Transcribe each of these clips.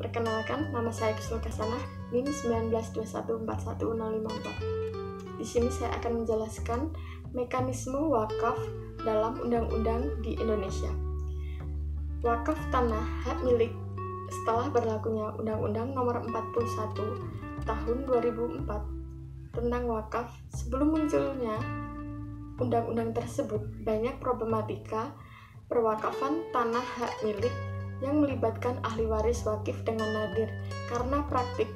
Perkenalkan, nama saya Kusnul Kasanah, NIM 192141054. Di sini saya akan menjelaskan mekanisme wakaf dalam undang-undang di Indonesia. Wakaf tanah hak milik setelah berlakunya Undang-Undang Nomor 41 Tahun 2004 tentang wakaf. Sebelum munculnya undang-undang tersebut, banyak problematika perwakafan tanah hak milik yang melibatkan ahli waris wakif dengan nadir karena praktik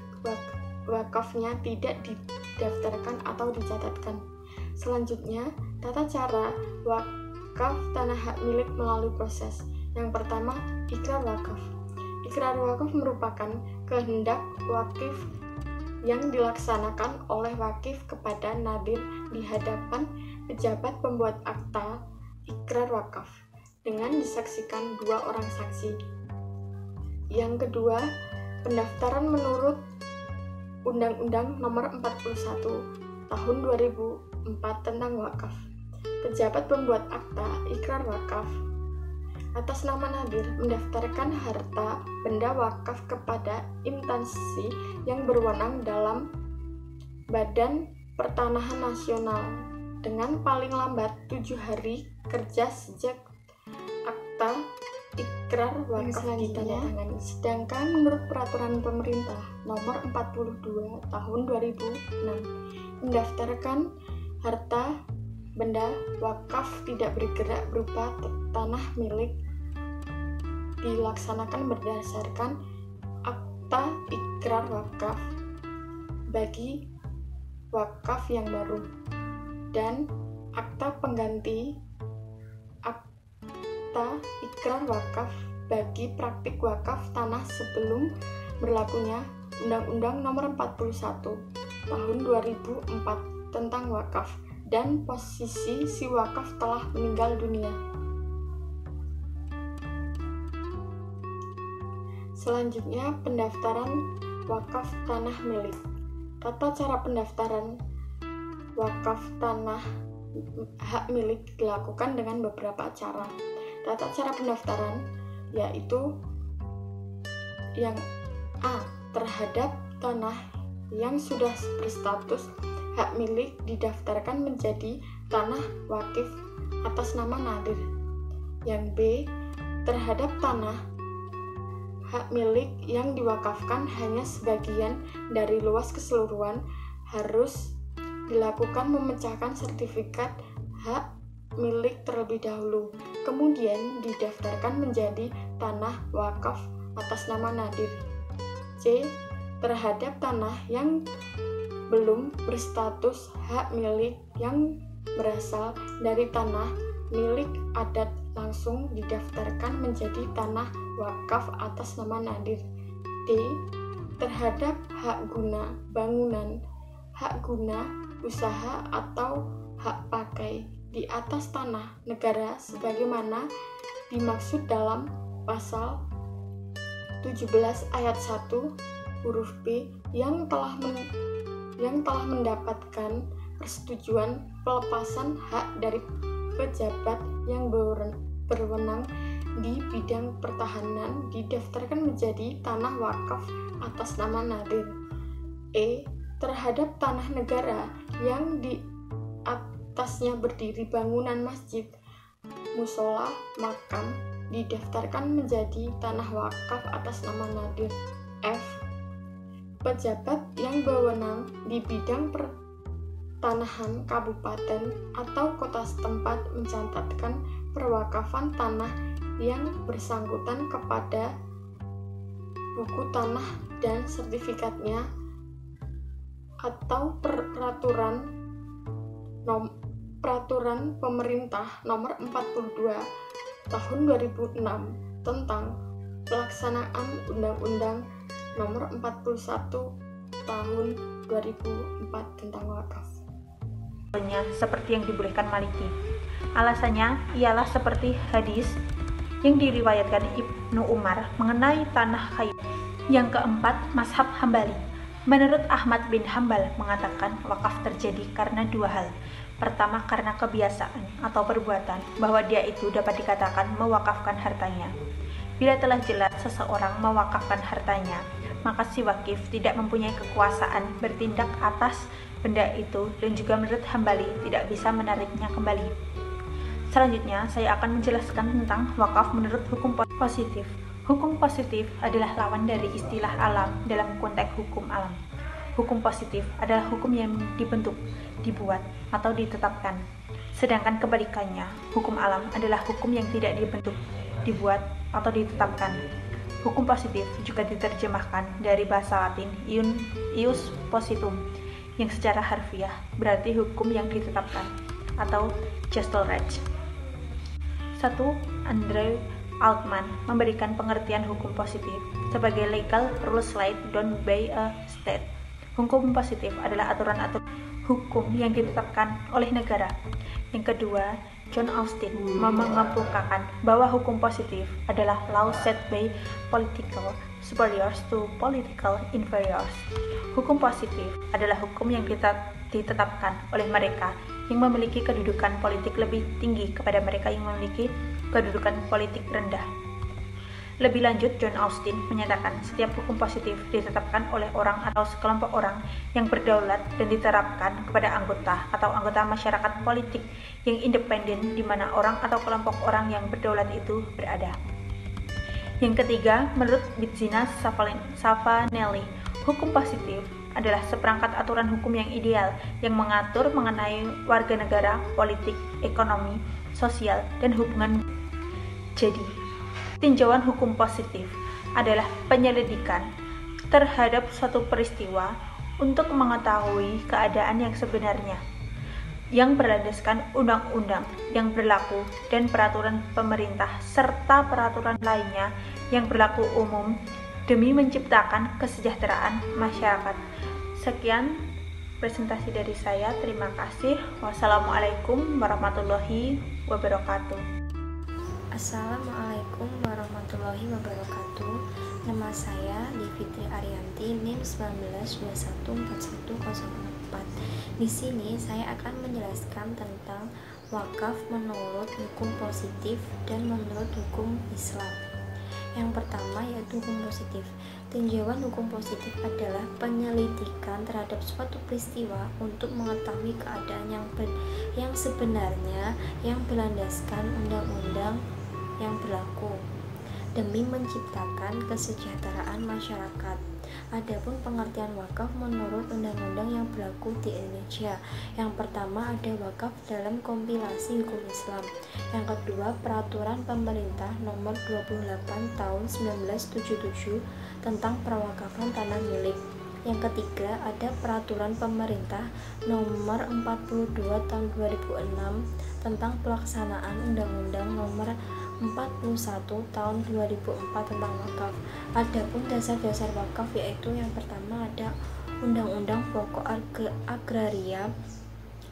wakafnya tidak didaftarkan atau dicatatkan. Selanjutnya, tata cara wakaf tanah hak milik melalui proses. Yang pertama, ikrar wakaf. Ikrar wakaf merupakan kehendak wakif yang dilaksanakan oleh wakif kepada nadir di hadapan pejabat pembuat akta ikrar wakaf dengan disaksikan 2 orang saksi. Yang kedua, pendaftaran menurut Undang-Undang Nomor 41 Tahun 2004 tentang wakaf. Pejabat pembuat akta ikrar wakaf atas nama nadir mendaftarkan harta benda wakaf kepada instansi yang berwenang dalam Badan Pertanahan Nasional dengan paling lambat 7 hari kerja sejak akta ikrar wakaf ditandatangani. Sedangkan menurut Peraturan Pemerintah Nomor 42 Tahun 2006, mendaftarkan harta benda wakaf tidak bergerak berupa tanah milik dilaksanakan berdasarkan akta ikrar wakaf bagi wakaf yang baru dan akta pengganti akta ikrar wakaf bagi praktik wakaf tanah sebelum berlakunya Undang-Undang Nomor 41 Tahun 2004 tentang wakaf dan posisi si wakaf telah meninggal dunia. Selanjutnya, pendaftaran wakaf tanah milik. Tata cara pendaftaran wakaf tanah hak milik dilakukan dengan beberapa cara. Tata cara pendaftaran yaitu yang A. Terhadap tanah yang sudah berstatus hak milik didaftarkan menjadi tanah wakif atas nama nadir. Yang B. Terhadap tanah hak milik yang diwakafkan hanya sebagian dari luas keseluruhan harus dilakukan memecahkan sertifikat hak milik terlebih dahulu, kemudian didaftarkan menjadi tanah wakaf atas nama nadir. C. Terhadap tanah yang belum berstatus hak milik yang berasal dari tanah milik adat langsung didaftarkan menjadi tanah wakaf atas nama nadir. D. Terhadap hak guna bangunan, hak guna usaha atau hak pakai di atas tanah negara sebagaimana dimaksud dalam pasal 17 ayat 1 huruf B yang telah mendapatkan persetujuan pelepasan hak dari pejabat yang berwenang di bidang pertahanan didaftarkan menjadi tanah wakaf atas nama nadir. E. Terhadap tanah negara yang di atasnya berdiri bangunan masjid, musola, makam didaftarkan menjadi tanah wakaf atas nama nadir. F. Pejabat yang berwenang di bidang pertanahan kabupaten atau kota setempat mencatatkan perwakafan tanah yang bersangkutan kepada buku tanah dan sertifikatnya atau peraturan pemerintah Nomor 42 Tahun 2006 tentang pelaksanaan Undang-Undang Nomor 41 Tahun 2004 tentang wakaf. Seperti yang dibolehkan Maliki. Alasannya ialah seperti hadis yang diriwayatkan Ibnu Umar mengenai tanah kayu. Yang keempat, mazhab Hambali. Menurut Ahmad bin Hambal mengatakan wakaf terjadi karena 2 hal. Pertama, karena kebiasaan atau perbuatan bahwa dia itu dapat dikatakan mewakafkan hartanya. Bila telah jelas seseorang mewakafkan hartanya, maka si wakif tidak mempunyai kekuasaan bertindak atas benda itu dan juga menurut Hambali tidak bisa menariknya kembali. Selanjutnya, saya akan menjelaskan tentang wakaf menurut hukum positif. Hukum positif adalah lawan dari istilah alam dalam konteks hukum alam. Hukum positif adalah hukum yang dibentuk, dibuat, atau ditetapkan. Sedangkan kebalikannya, hukum alam adalah hukum yang tidak dibentuk, dibuat, atau ditetapkan. Hukum positif juga diterjemahkan dari bahasa Latin ius positum, yang secara harfiah berarti hukum yang ditetapkan, atau justul recht. 1. Andrew Altman memberikan pengertian hukum positif sebagai legal rules laid down by a state. Hukum positif adalah aturan-aturan hukum yang ditetapkan oleh negara. Yang kedua, John Austin mengemukakan bahwa hukum positif adalah law set by political superiors to political inferiors. Hukum positif adalah hukum yang ditetapkan oleh mereka yang memiliki kedudukan politik lebih tinggi kepada mereka yang memiliki kedudukan politik rendah. Lebih lanjut, John Austin menyatakan setiap hukum positif ditetapkan oleh orang atau sekelompok orang yang berdaulat dan diterapkan kepada anggota atau anggota masyarakat politik yang independen di mana orang atau kelompok orang yang berdaulat itu berada. Yang ketiga, menurut Bidzina Savanelli, hukum positif adalah seperangkat aturan hukum yang ideal yang mengatur mengenai warga negara, politik, ekonomi, sosial, dan hubungan. Jadi, tinjauan hukum positif adalah penyelidikan terhadap suatu peristiwa untuk mengetahui keadaan yang sebenarnya, yang berlandaskan undang-undang yang berlaku dan peraturan pemerintah serta peraturan lainnya yang berlaku umum demi menciptakan kesejahteraan masyarakat. Sekian presentasi dari saya. Terima kasih. Wassalamualaikum warahmatullahi wabarakatuh. Assalamualaikum warahmatullahi wabarakatuh. Nama saya Divitri Arianti, NIM 19214104. Di sini saya akan menjelaskan tentang wakaf menurut hukum positif dan menurut hukum Islam. Yang pertama yaitu hukum positif. Tinjauan hukum positif adalah penyelidikan terhadap suatu peristiwa untuk mengetahui keadaan yang sebenarnya yang berlandaskan undang-undang yang berlaku demi menciptakan kesejahteraan masyarakat. Adapun pengertian wakaf menurut undang-undang yang berlaku di Indonesia. Yang pertama ada wakaf dalam kompilasi hukum Islam. Yang kedua, peraturan pemerintah nomor 28 tahun 1977 tentang perwakafan tanah milik. Yang ketiga, ada peraturan pemerintah nomor 42 tahun 2006 tentang pelaksanaan undang-undang nomor 41 tahun 2004 tentang wakaf. Adapun dasar-dasar wakaf yaitu yang pertama ada Undang-Undang Pokok Agraria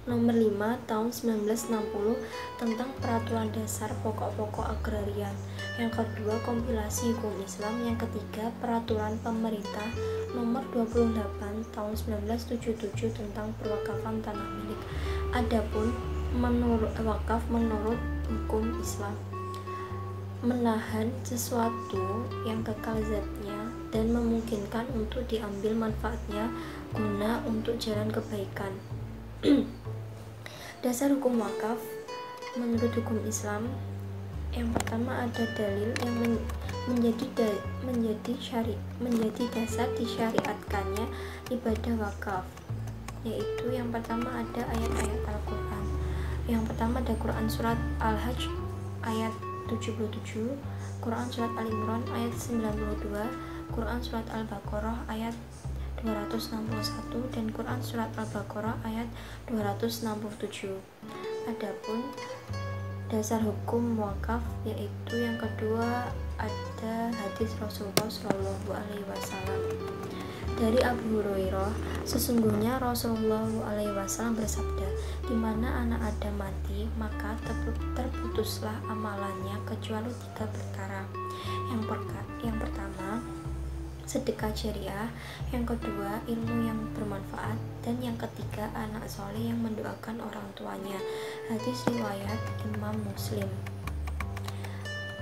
nomor 5 tahun 1960 tentang peraturan dasar pokok-pokok agrarian. Yang kedua, kompilasi hukum Islam. Yang ketiga, peraturan pemerintah nomor 28 tahun 1977 tentang perwakafan tanah milik. Adapun menurut wakaf menurut hukum Islam, menahan sesuatu yang kekal zatnya dan memungkinkan untuk diambil manfaatnya guna untuk jalan kebaikan. Dasar hukum wakaf menurut hukum Islam, yang pertama ada dalil yang menjadi dasar disyariatkannya ibadah wakaf, yaitu yang pertama ada ayat-ayat Al-Quran. Yang pertama ada Quran surat Al-Hajj ayat 77, Quran surat Al-Imran ayat 92, Quran surat Al-Baqarah ayat 261 dan Quran surat Al-Baqarah ayat 267. Adapun dasar hukum wakaf yaitu yang kedua ada hadis Rasulullah SAW dari Abu Hurairah, sesungguhnya Rasulullah SAW bersabda, di mana anak Adam mati maka terputuslah amalannya kecuali 3 perkara. Yang pertama sedekah jariah, yang kedua ilmu yang bermanfaat, dan yang ketiga anak soleh yang mendoakan orang tuanya. Hadis riwayat Imam Muslim.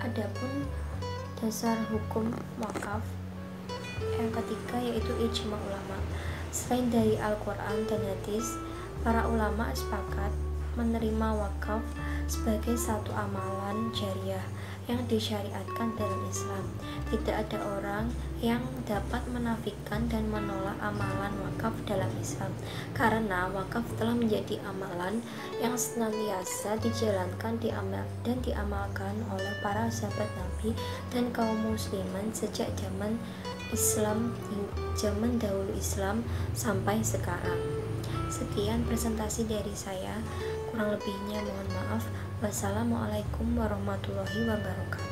Adapun Dasar hukum wakaf. Yang ketiga yaitu ijma ulama. Selain dari Al-Quran dan hadis, para ulama sepakat menerima wakaf sebagai satu amalan jariah yang disyariatkan dalam Islam. Tidak ada orang yang dapat menafikan dan menolak amalan wakaf dalam Islam, karena wakaf telah menjadi amalan yang senantiasa dijalankan dan diamalkan oleh para sahabat Nabi dan kaum muslimin sejak zaman dahulu Islam sampai sekarang. Sekian presentasi dari saya, kurang lebihnya mohon maaf. Wassalamualaikum warahmatullahi wabarakatuh.